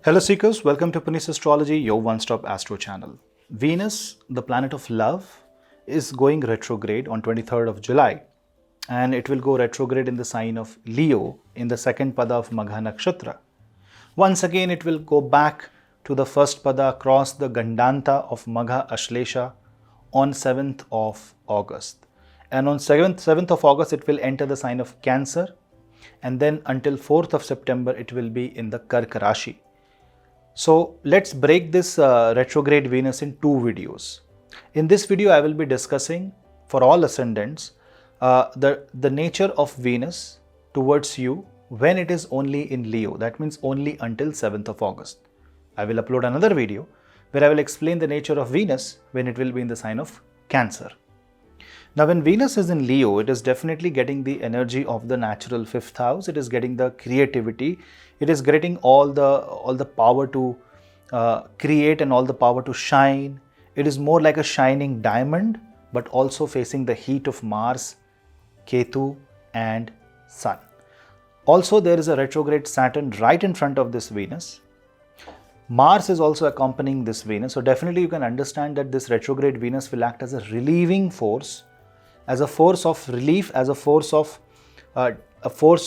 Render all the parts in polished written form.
Hello seekers, welcome to Punneit Astrology, your one-stop astro channel. Venus, the planet of love, is going retrograde on 23rd of July and it will go retrograde in the sign of Leo in the second pada of Magha Nakshatra. Once again it will go back to the first pada across the Gandanta of Magha Ashlesha on 7th of August. And on 7th of August it will enter the sign of Cancer, and then until 4th of September it will be in the Karka Rashi. So let's break this retrograde Venus in two videos. In this video, I will be discussing for all ascendants the nature of Venus towards you when it is only in Leo. That means only until 7th of August. I will upload another video where I will explain the nature of Venus when it will be in the sign of Cancer. Now when Venus is in Leo, it is definitely getting the energy of the natural 5th house. It is getting the creativity. It is getting all the power to create and all the power to shine. It is more like a shining diamond, but also facing the heat of Mars, Ketu and Sun. Also there is a retrograde Saturn right in front of this Venus. Mars is also accompanying this Venus. So definitely you can understand that this retrograde Venus will act as a relieving force, as a force of relief, as a force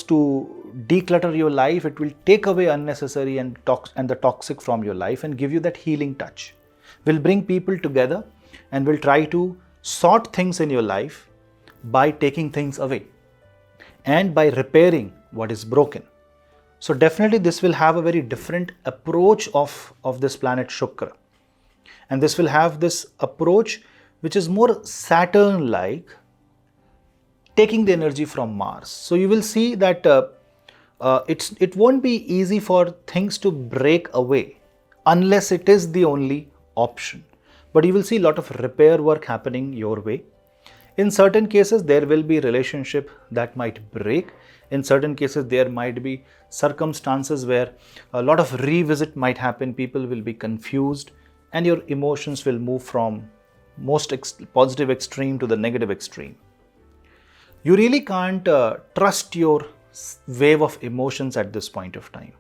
to declutter your life. It will take away unnecessary and the toxic from your life and give you that healing touch. Will bring people together and will try to sort things in your life by taking things away and by repairing what is broken. So definitely this will have a very different approach of this planet Shukra. And this will have this approach which is more Saturn-like, taking the energy from Mars. So you will see that it won't be easy for things to break away unless it is the only option. But you will see a lot of repair work happening your way. In certain cases, there will be relationship that might break. In certain cases, there might be circumstances where a lot of revisit might happen. People will be confused and your emotions will move from most positive extreme to the negative extreme. You really can't trust your wave of emotions at this point of time.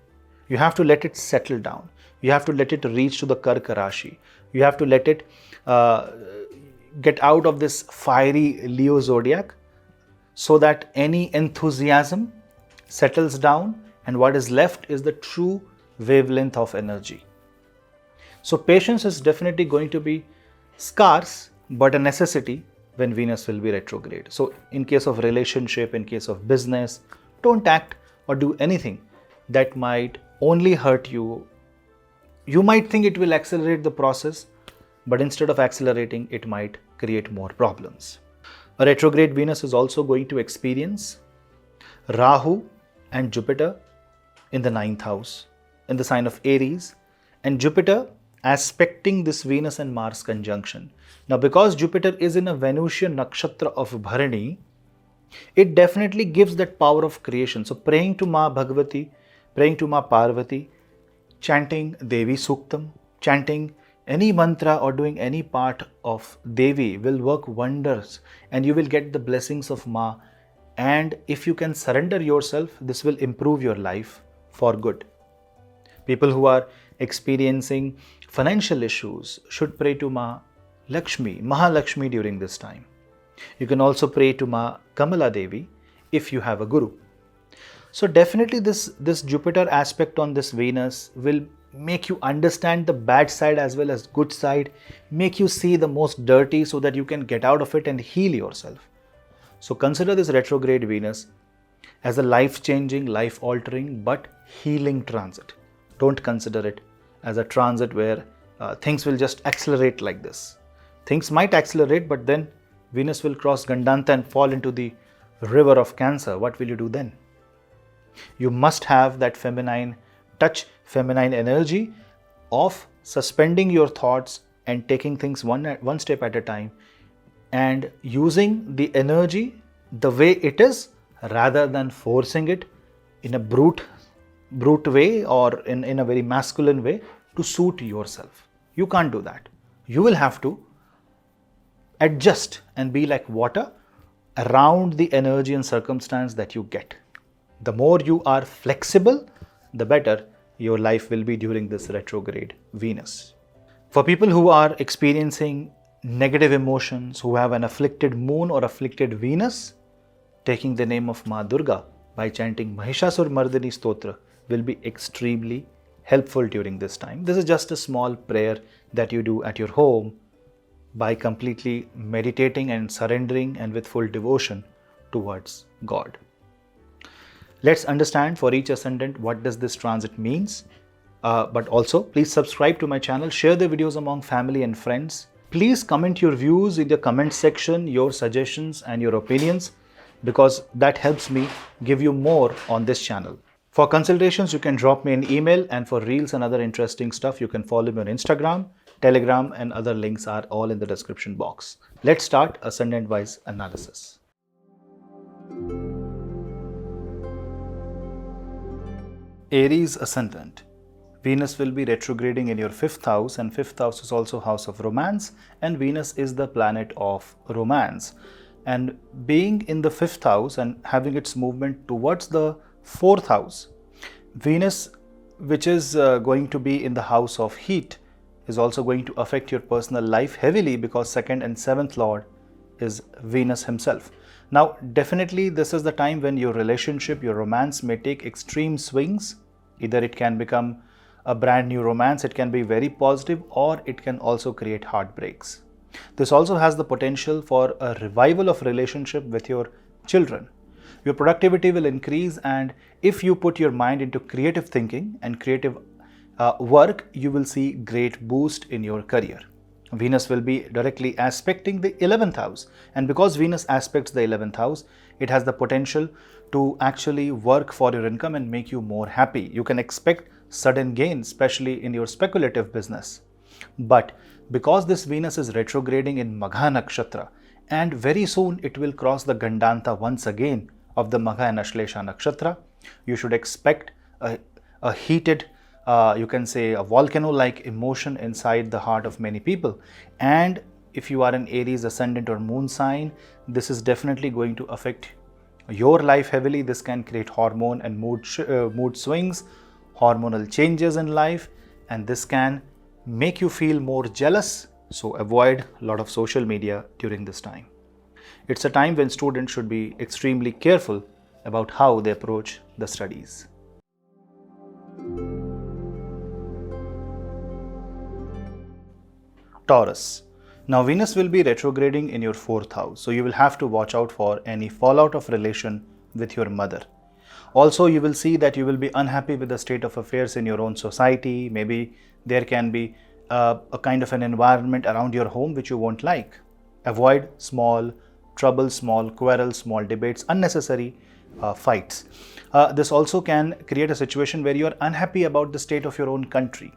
You have to let it settle down. You have to let it reach to the Karka Rashi. You have to let it get out of this fiery Leo zodiac so that any enthusiasm settles down and what is left is the true wavelength of energy. So patience is definitely going to be scarce but a necessity when Venus will be retrograde. So in case of relationship, in case of business, don't act or do anything that might only hurt you. You might think it will accelerate the process, but instead of accelerating, it might create more problems. A retrograde Venus is also going to experience Rahu and Jupiter in the 9th house, in the sign of Aries, and Jupiter aspecting this Venus and Mars conjunction. Now because Jupiter is in a Venusian nakshatra of Bharani, it definitely gives that power of creation. So praying to Ma Bhagavati, praying to Ma Parvati, chanting Devi Suktam, chanting any mantra or doing any part of Devi will work wonders and you will get the blessings of Ma. And if you can surrender yourself, this will improve your life for good. People who are experiencing financial issues should pray to Ma Lakshmi, Mahalakshmi during this time. You can also pray to Ma Kamala Devi if you have a guru. So definitely this Jupiter aspect on this Venus will make you understand the bad side as well as good side, make you see the most dirty so that you can get out of it and heal yourself. So consider this retrograde Venus as a life-changing, life-altering but healing transit. Don't consider it as a transit where things will just accelerate like this. Things might accelerate, but then Venus will cross Gandanta and fall into the river of Cancer. What will you do then? You must have that feminine touch, feminine energy of suspending your thoughts and taking things one step at a time and using the energy the way it is rather than forcing it in a brute way or in a very masculine way to suit yourself. You can't do that. You will have to adjust and be like water around the energy and circumstance that you get. The more you are flexible, the better, your life will be during this retrograde Venus. For people who are experiencing negative emotions, who have an afflicted moon or afflicted Venus, taking the name of Ma Durga by chanting Mahishasur Mardini Stotra will be extremely helpful during this time. This is just a small prayer that you do at your home by completely meditating and surrendering and with full devotion towards God. Let's understand for each ascendant what does this transit means. But also please subscribe to my channel, share the videos among family and friends. Please comment your views in the comment section, your suggestions and your opinions, because that helps me give you more on this channel. For consultations, you can drop me an email, and for reels and other interesting stuff, you can follow me on Instagram, Telegram, and other links are all in the description box. Let's start ascendant-wise analysis. Aries ascendant. Venus will be retrograding in your 5th house, and 5th house is also house of romance, and Venus is the planet of romance. And being in the 5th house and having its movement towards the 4th house, Venus, which is going to be in the house of heat, is also going to affect your personal life heavily, because 2nd and 7th lord is Venus himself. Now, definitely this is the time when your relationship, your romance may take extreme swings. Either it can become a brand new romance, it can be very positive, or it can also create heartbreaks. This also has the potential for a revival of relationship with your children. Your productivity will increase, and if you put your mind into creative thinking and creative work, you will see great boost in your career. Venus will be directly aspecting the 11th house, and because Venus aspects the 11th house, it has the potential to actually work for your income and make you more happy. You can expect sudden gain, especially in your speculative business. But because this Venus is retrograding in Magha Nakshatra, and very soon it will cross the Gandanta once again of the Magha and Ashlesha Nakshatra, you should expect a heated, you can say a volcano-like emotion inside the heart of many people. And if you are an Aries ascendant or moon sign, this is definitely going to affect your life heavily. This can create hormone and mood swings, hormonal changes in life, and this can make you feel more jealous. So avoid a lot of social media during this time. It's a time when students should be extremely careful about how they approach the studies. Taurus. Now Venus will be retrograding in your 4th house, so you will have to watch out for any fallout of relation with your mother. Also, you will see that you will be unhappy with the state of affairs in your own society. Maybe there can be a kind of an environment around your home which you won't like. Avoid small troubles, small quarrels, small debates, unnecessary fights. This also can create a situation where you are unhappy about the state of your own country.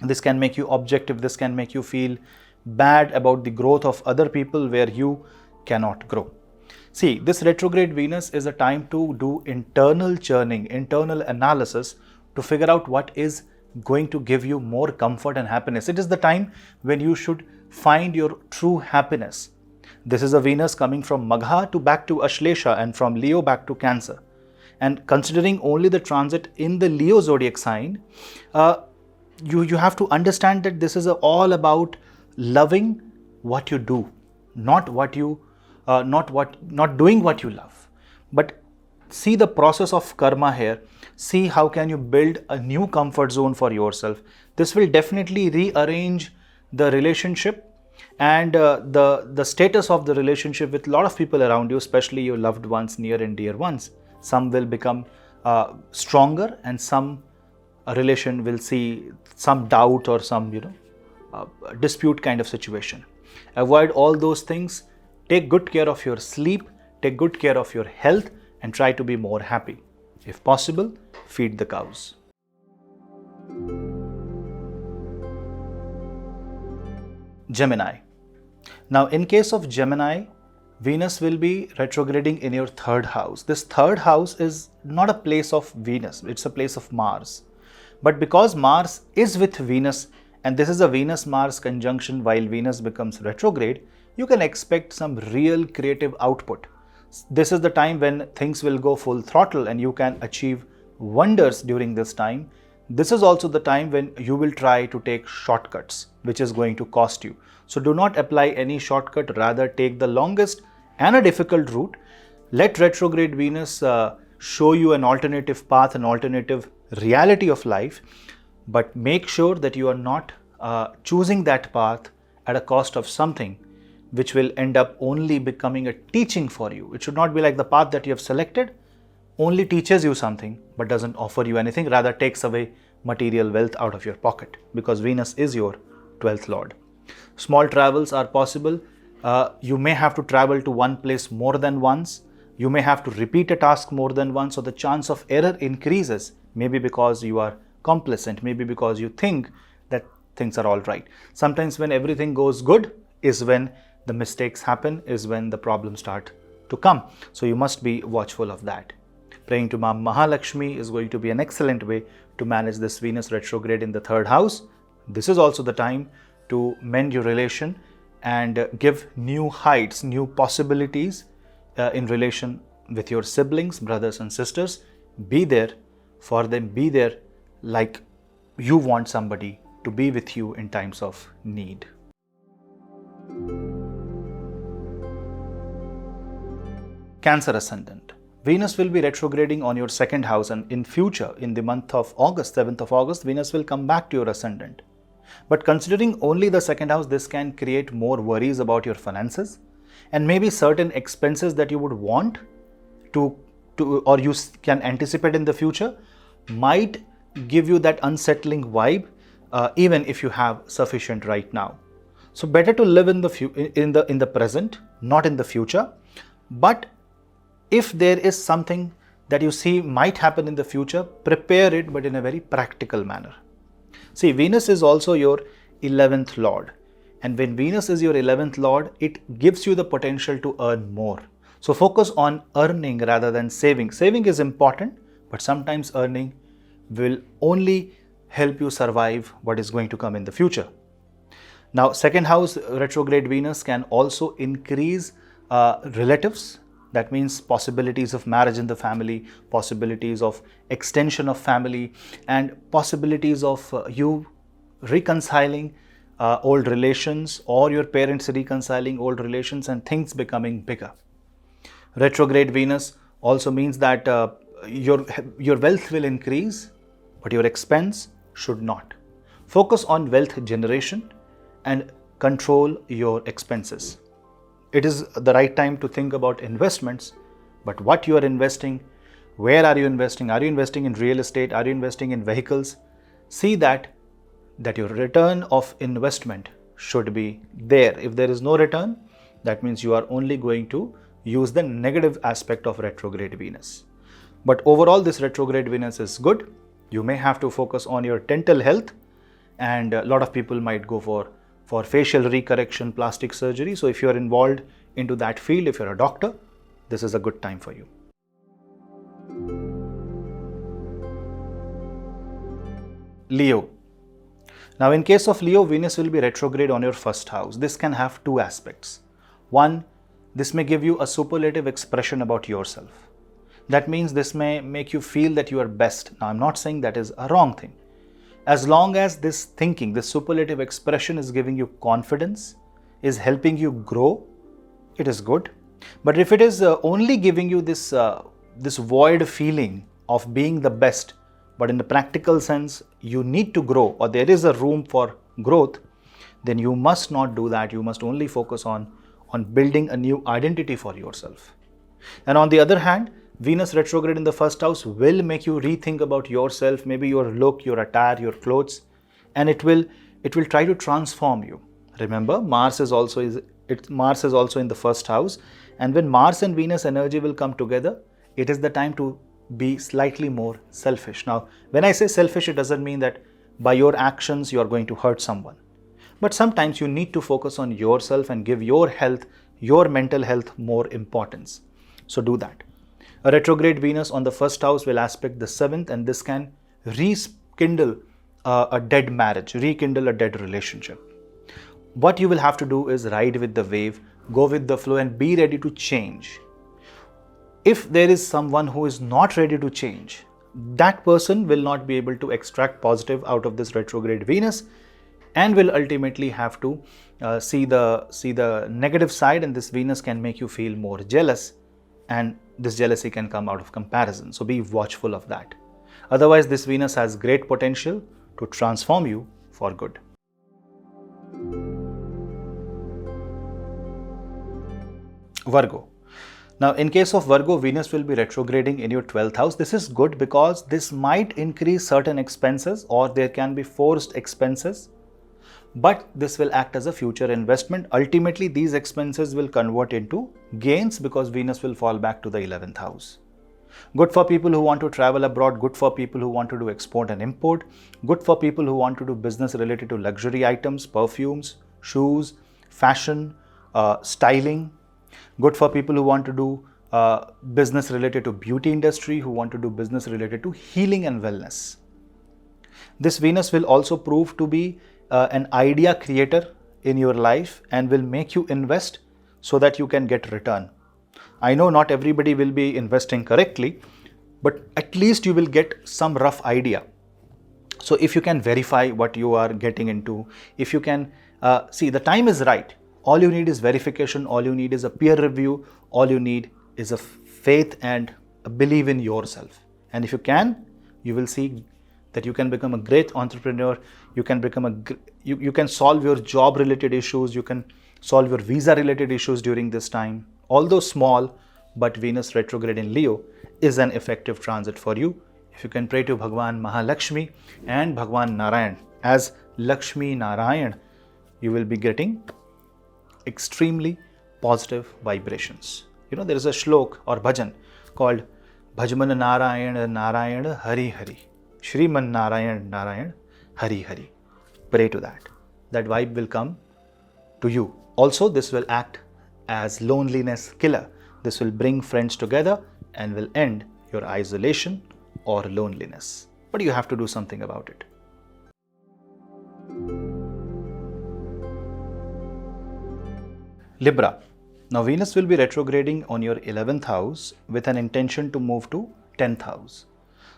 This can make you objective. This can make you feel bad about the growth of other people where you cannot grow. See, this retrograde Venus is a time to do internal churning, internal analysis to figure out what is going to give you more comfort and happiness. It is the time when you should find your true happiness. This is a Venus coming from Magha to back to Ashlesha and from Leo back to Cancer. And considering only the transit in the Leo zodiac sign, you have to understand that this is all about loving what you do, not doing what you love. But see the process of karma here. See how can you build a new comfort zone for yourself. This will definitely rearrange the relationship and the status of the relationship with a lot of people around you, especially your loved ones, near and dear ones. Some will become stronger, and some relation will see some doubt or some dispute kind of situation. Avoid all those things. Take good care of your sleep, take good care of your health, and try to be more happy. If possible, feed the cows. Gemini. Now, in case of Gemini, Venus will be retrograding in your 3rd house. This 3rd house is not a place of Venus, it's a place of Mars. But because Mars is with Venus, and this is a Venus-Mars conjunction while Venus becomes retrograde, you can expect some real creative output. This is the time when things will go full throttle and you can achieve wonders during this time. This is also the time when you will try to take shortcuts, which is going to cost you. So do not apply any shortcut, rather take the longest and a difficult route. Let retrograde Venus show you an alternative path, an alternative reality of life, but make sure that you are not choosing that path at a cost of something which will end up only becoming a teaching for you. It should not be like the path that you have selected only teaches you something but doesn't offer you anything, rather takes away material wealth out of your pocket, because Venus is your 12th lord. Small travels are possible. You may have to travel to one place more than once. You may have to repeat a task more than once, so the chance of error increases, maybe because you are complacent, maybe because you think that things are all right. Sometimes when everything goes good is when the mistakes happen, is when the problems start to come. So you must be watchful of that. Praying to Ma Mahalakshmi is going to be an excellent way to manage this Venus retrograde in the 3rd house. This is also the time to mend your relation and give new heights, new possibilities in relation with your siblings, brothers and sisters. Be there for them, be there like you want somebody to be with you in times of need. Cancer ascendant. Venus will be retrograding on your 2nd house, and in future, in the month of August, 7th of August, Venus will come back to your ascendant. But considering only the 2nd house, this can create more worries about your finances, and maybe certain expenses that you would want to or you can anticipate in the future might give you that unsettling vibe, even if you have sufficient right now. So better to live in the present, not in the future. But if there is something that you see might happen in the future, prepare it, but in a very practical manner. See, Venus is also your 11th lord. And when Venus is your 11th lord, it gives you the potential to earn more. So focus on earning rather than saving. Saving is important, but sometimes earning will only help you survive what is going to come in the future. Now, 2nd house retrograde Venus can also increase relatives. That means possibilities of marriage in the family, possibilities of extension of family, and possibilities of you reconciling old relations, or your parents reconciling old relations and things becoming bigger. Retrograde Venus also means that your wealth will increase, but your expense should not. Focus on wealth generation and control your expenses. It is the right time to think about investments, but what you are investing, where are you investing? Are you investing in real estate? Are you investing in vehicles? See that your return of investment should be there. If there is no return, that means you are only going to use the negative aspect of retrograde Venus. But overall, this retrograde Venus is good. You may have to focus on your dental health, and a lot of people might go for facial recorrection, plastic surgery. So if you are involved into that field, if you're a doctor, this is a good time for you. Leo. Now, in case of Leo, Venus will be retrograde on your 1st house. This can have 2 aspects. One, this may give you a superlative expression about yourself. That means this may make you feel that you are best. Now, I'm not saying that is a wrong thing. As long as this thinking, this superlative expression is giving you confidence, is helping you grow, it is good. But if it is only giving you this void feeling of being the best, but in the practical sense, you need to grow, or there is a room for growth, then you must not do that. You must only focus on building a new identity for yourself. And on the other hand, Venus retrograde in the 1st house will make you rethink about yourself, maybe your look, your attire, your clothes, and it will try to transform you. Remember, Mars is also in the 1st house, and when Mars and Venus energy will come together, it is the time to be slightly more selfish. Now, when I say selfish, it doesn't mean that by your actions you are going to hurt someone. But sometimes you need to focus on yourself and give your health, your mental health more importance. So do that. A retrograde Venus on the 1st house will aspect the 7th, and this can rekindle a dead marriage, rekindle a dead relationship. What you will have to do is ride with the wave, go with the flow, and be ready to change. If there is someone who is not ready to change, that person will not be able to extract positive out of this retrograde Venus, and will ultimately have to see the negative side, and this Venus can make you feel more jealous, and this jealousy can come out of comparison. So be watchful of that. Otherwise, this Venus has great potential to transform you for good. Virgo. Now, in case of Virgo, Venus will be retrograding in your 12th house. This is good because this might increase certain expenses, or there can be forced expenses, but this will act as a future investment. Ultimately, these expenses will convert into gains because Venus will fall back to the 11th house. Good for people who want to travel abroad, good for people who want to do export and import, good for people who want to do business related to luxury items, perfumes, shoes, fashion, styling. Good for people who want to do business related to beauty industry, who want to do business related to healing and wellness. This Venus will also prove to be an idea creator in your life and will make you invest so that you can get return. I know not everybody will be investing correctly, but at least you will get some rough idea. So if you can verify what you are getting into, if you can see the time is right. All you need is verification, all you need is a peer review, all you need is a faith and a belief in yourself. And if you can, you will see that you can become a great entrepreneur, you can become you can solve your job related issues, you can solve your visa related issues during this time. Although small, but Venus retrograde in Leo is an effective transit for you. If you can pray to Bhagwan Mahalakshmi and Bhagwan Narayan as Lakshmi Narayan, you will be getting extremely positive vibrations. You know, there is a shlok or bhajan called Bhajman Narayan Narayan Hari Hari, Shriman Narayan Narayan Hari Hari. Pray to that. That vibe will come to you. Also, this will act as loneliness killer. This will bring friends together and will end your isolation or loneliness. But you have to do something about it. Libra. Now Venus will be retrograding on your 11th house with an intention to move to 10th house.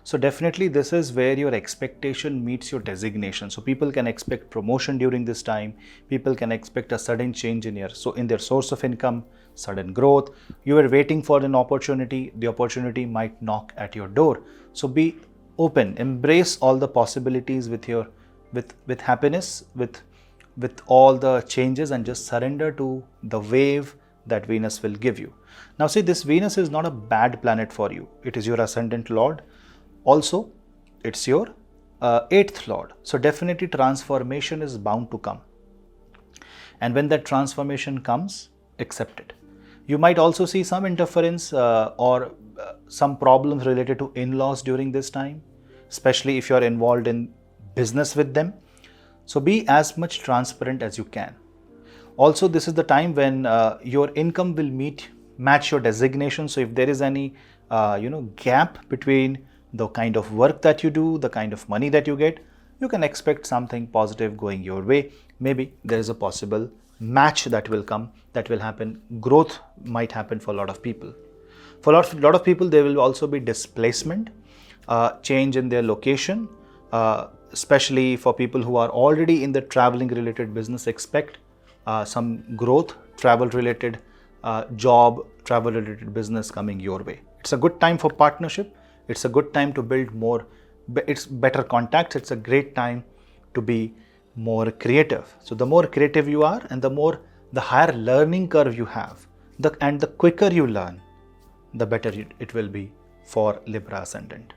So definitely this is where your expectation meets your designation. So people can expect promotion during this time. People can expect a sudden change in their source of income, sudden growth. You are waiting for an opportunity. The opportunity might knock at your door. So be open, embrace all the possibilities with happiness, with all the changes, and just surrender to the wave that Venus will give you. Now see, this Venus is not a bad planet for you. It is your ascendant lord. Also, it's your 8th lord. So definitely transformation is bound to come. And when that transformation comes, accept it. You might also see some interference or some problems related to in-laws during this time, especially if you're involved in business with them. So be as much transparent as you can. Also, this is the time when your income will match your designation. So if there is any gap between the kind of work that you do, the kind of money that you get, you can expect something positive going your way. Maybe there is a possible match that will come, that will happen. Growth might happen for a lot of people. For a lot of people, there will also be displacement, change in their location, especially for people who are already in the traveling related business. Expect some growth, travel related job, travel related business coming your way. It's a good time for partnership. It's a good time to build better contacts. It's a great time to be more creative. So the more creative you are, and the higher learning curve you have, and the quicker you learn, the better it will be for Libra ascendant.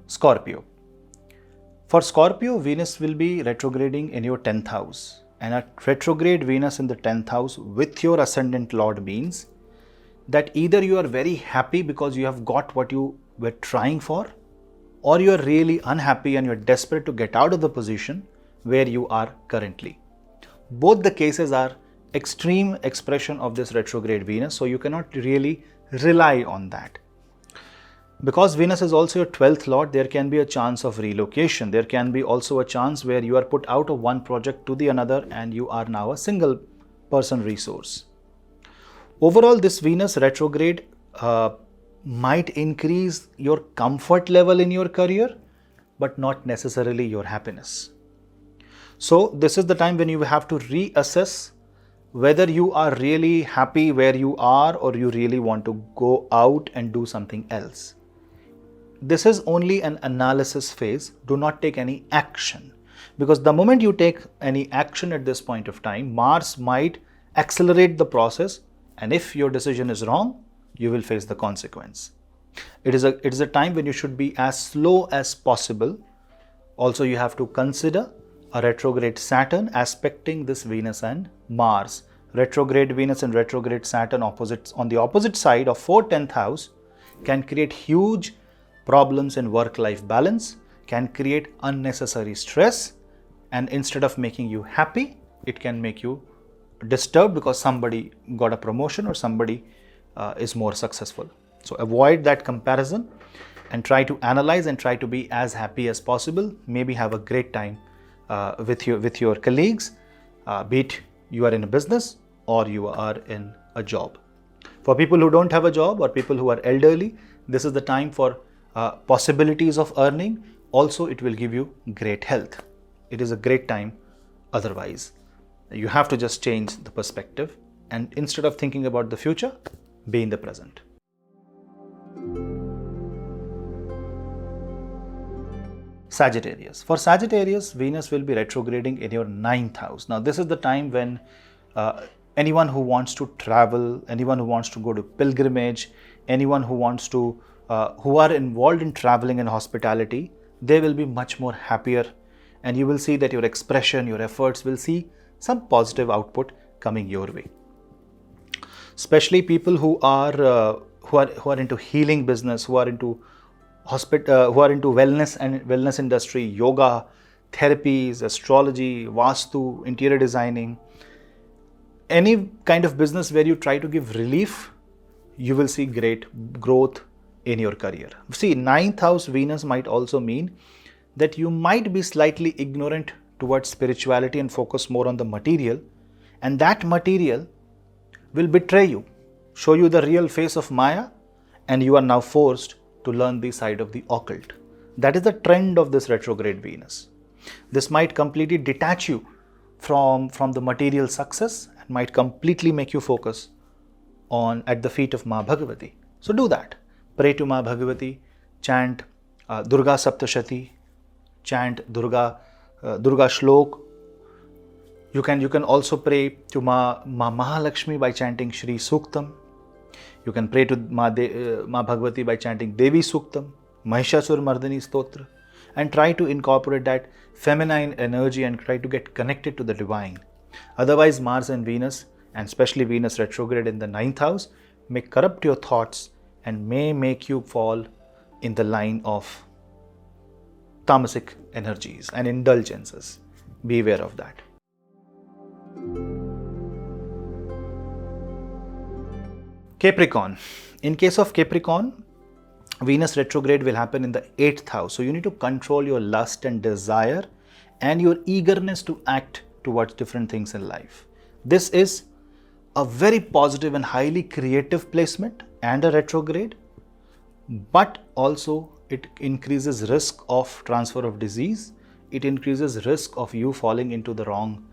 Scorpio. For Scorpio, Venus will be retrograding in your 10th house. And a retrograde Venus in the 10th house with your ascendant lord means that either you are very happy because you have got what you were trying for, or you are really unhappy and you are desperate to get out of the position where you are currently. Both the cases are extreme expression of this retrograde Venus, so you cannot really rely on that. Because Venus is also your 12th lord, there can be a chance of relocation. There can be also a chance where you are put out of one project to the another and you are now a single person resource. Overall, this Venus retrograde might increase your comfort level in your career, but not necessarily your happiness. So this is the time when you have to reassess whether you are really happy where you are or you really want to go out and do something else. This is only an analysis phase. Do not take any action, because the moment you take any action at this point of time, Mars might accelerate the process, and if your decision is wrong, you will face the consequence. It is a time when you should be as slow as possible. Also, you have to consider a retrograde Saturn aspecting this Venus and Mars. Retrograde Venus and retrograde Saturn opposites on the opposite side of 4th 10th house can create huge problems in work-life balance, can create unnecessary stress, and instead of making you happy, it can make you disturbed because somebody got a promotion or somebody is more successful. So avoid that comparison and try to analyze and try to be as happy as possible. Maybe have a great time with your colleagues, be it you are in a business or you are in a job. For people who don't have a job or people who are elderly, this is the time for possibilities of earning. Also, it will give you great health. It is a great time otherwise. You have to just change the perspective, and instead of thinking about the future, be in the present. Sagittarius. For Sagittarius, Venus will be retrograding in your 9th house. Now, this is the time when anyone who wants to travel, anyone who wants to go to pilgrimage, anyone who wants to, who are involved in traveling and hospitality, they will be much more happier, and you will see that your expression, your efforts will see some positive output coming your way. Especially people who are into healing business, who are into who are into wellness and wellness industry, yoga, therapies, astrology, vastu, interior designing, any kind of business where you try to give relief, you will see great growth in your career. See, 9th house Venus might also mean that you might be slightly ignorant towards spirituality and focus more on the material, and that material will betray you, show you the real face of Maya, and you are now forced to learn the side of the occult. That is the trend of this retrograde Venus. This might completely detach you from the material success and might completely make you focus on at the feet of Ma Bhagavati. So do that. Pray to Ma Bhagavati, chant Durga Saptashati, chant Durga Shlok. You can also pray to Ma Mahalakshmi by chanting Shri Suktam. You can pray to Ma Bhagavati by chanting Devi Suktam, Mahishasur Mardani Stotra, and try to incorporate that feminine energy and try to get connected to the divine. Otherwise, Mars and Venus, and especially Venus retrograde in the 9th house, may corrupt your thoughts and may make you fall in the line of tamasic energies and indulgences. Beware of that. Capricorn. In case of Capricorn, Venus retrograde will happen in the 8th house. So you need to control your lust and desire and your eagerness to act towards different things in life. This is a very positive and highly creative placement and a retrograde, but also it increases risk of transfer of disease. It increases risk of you falling into the wrong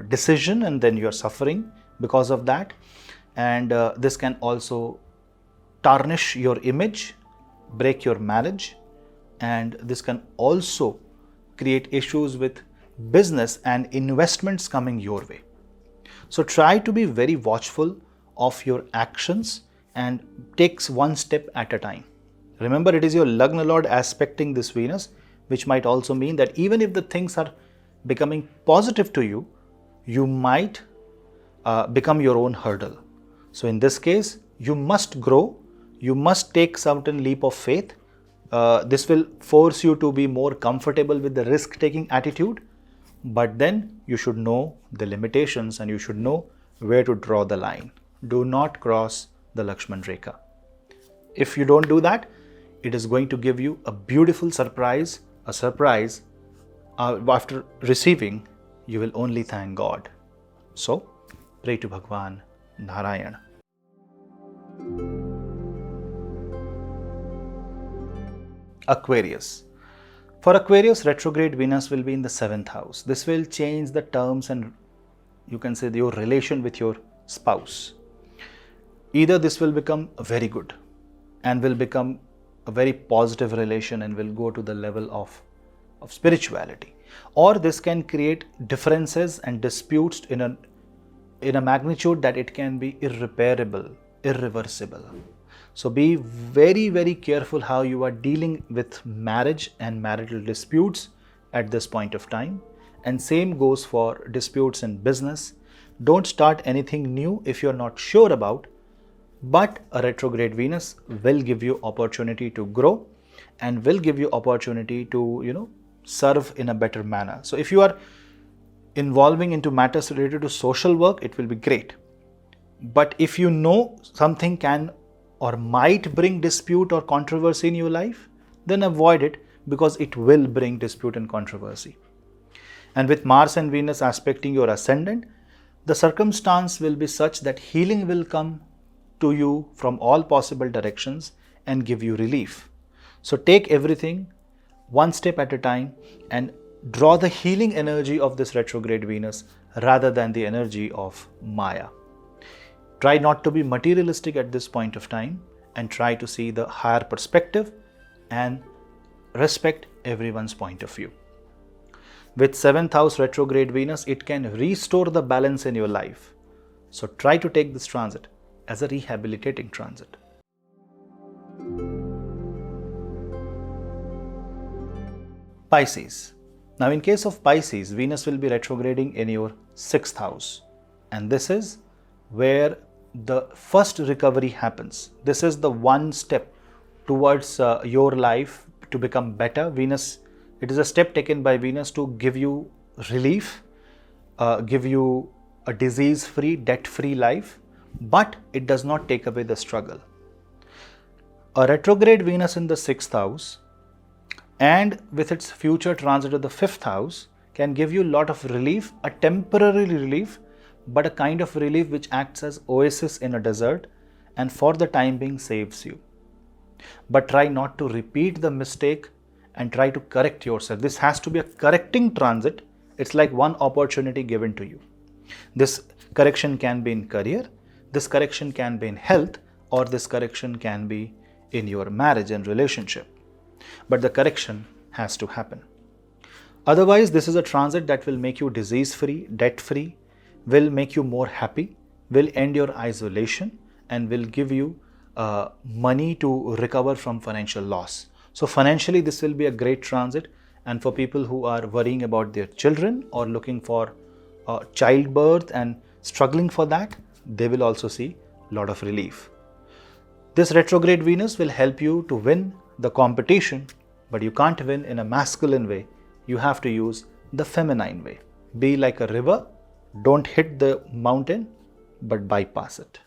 decision and then you are suffering because of that. And this can also tarnish your image, break your marriage, and this can also create issues with business and investments coming your way. So try to be very watchful of your actions and take one step at a time. Remember, it is your Lagna Lord aspecting this Venus, which might also mean that even if the things are becoming positive to you, you might become your own hurdle. So in this case, you must grow, you must take certain leap of faith. This will force you to be more comfortable with the risk-taking attitude, but then you should know the limitations and you should know where to draw the line. Do not cross the Lakshman Rekha. If you don't do that, it is going to give you a beautiful surprise, after receiving, you will only thank God. So, pray to Bhagwan, Narayan. Aquarius. For Aquarius, retrograde Venus will be in the 7th house. This will change the terms and you can say your relation with your spouse. Either this will become very good and will become a very positive relation and will go to the level of spirituality, or this can create differences and disputes in a magnitude that it can be irreparable, irreversible. So be very, very careful how you are dealing with marriage and marital disputes at this point of time. And same goes for disputes in business. Don't start anything new if you're not sure about, but a retrograde Venus will give you opportunity to grow and will give you opportunity to, serve in a better manner. So if you are involving into matters related to social work, it will be great. But if you know something can or might bring dispute or controversy in your life, then avoid it, because it will bring dispute and controversy. And with Mars and Venus aspecting your ascendant, the circumstance will be such that healing will come to you from all possible directions and give you relief. So take everything one step at a time and draw the healing energy of this retrograde Venus rather than the energy of Maya. Try not to be materialistic at this point of time and try to see the higher perspective and respect everyone's point of view. With 7th house retrograde Venus, it can restore the balance in your life. So try to take this transit as a rehabilitating transit. Pisces. Now in case of Pisces, Venus will be retrograding in your 6th house. And this is where the first recovery happens. This is the one step towards your life to become better. Venus, it is a step taken by Venus to give you relief, give you a disease-free, debt-free life, but it does not take away the struggle. A retrograde Venus in the 6th house and with its future transit to the 5th house can give you a lot of relief, a temporary relief, but a kind of relief which acts as oasis in a desert and for the time being saves you. But try not to repeat the mistake and try to correct yourself. This has to be a correcting transit. It's like one opportunity given to you. This correction can be in career, this correction can be in health, or this correction can be in your marriage and relationship. But the correction has to happen. Otherwise, this is a transit that will make you disease-free, debt-free, will make you more happy, will end your isolation, and will give you money to recover from financial loss. So financially, this will be a great transit. And for people who are worrying about their children or looking for childbirth and struggling for that, they will also see a lot of relief. This retrograde Venus will help you to win the competition, but you can't win in a masculine way. You have to use the feminine way. Be like a river. Don't hit the mountain, but bypass it.